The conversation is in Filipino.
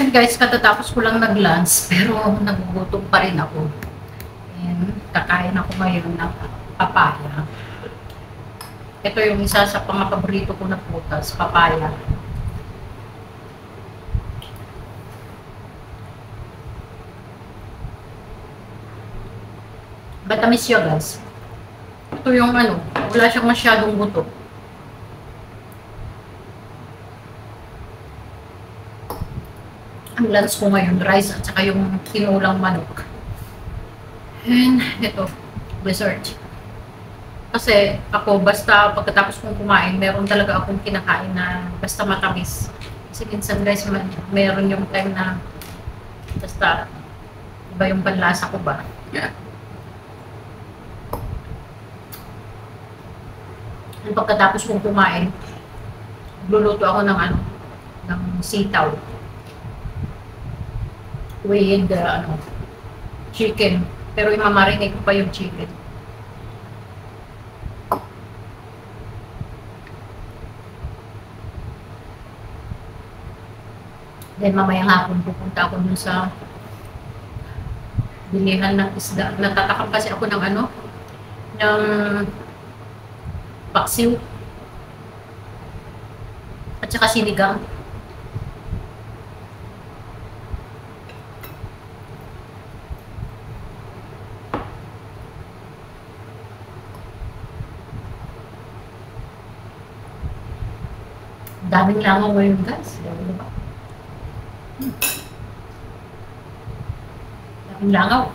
Ayan guys, katatapos ko lang nag-lunch, pero nagugutom pa rin ako. Ayan, kakain ako ngayon ng papaya. Ito yung isa sa paborito ko na prutas, papaya. Matamis siya guys. Ito yung wala siyang masyadong buto. Ang lunch ko ngayon, rice at saka yung tinulang manok. And ito, dessert. Kasi ako basta pagkatapos kong kumain, meron talaga akong kinakain na basta matamis. Kasi minsan guys, meron yung time na basta iba yung panlasa ko ba. Yeah. And pagkatapos kong kumain, luluto ako ng ng sitaw. With chicken. Pero imamarinate ko pa yung chicken. Then mamayang hapon pupunta ako dun sa bilihan ng isda. Natatakam kasi ako ng ng paksiw at saka sinigang. Daming langaw ngayon guys. Daming langaw.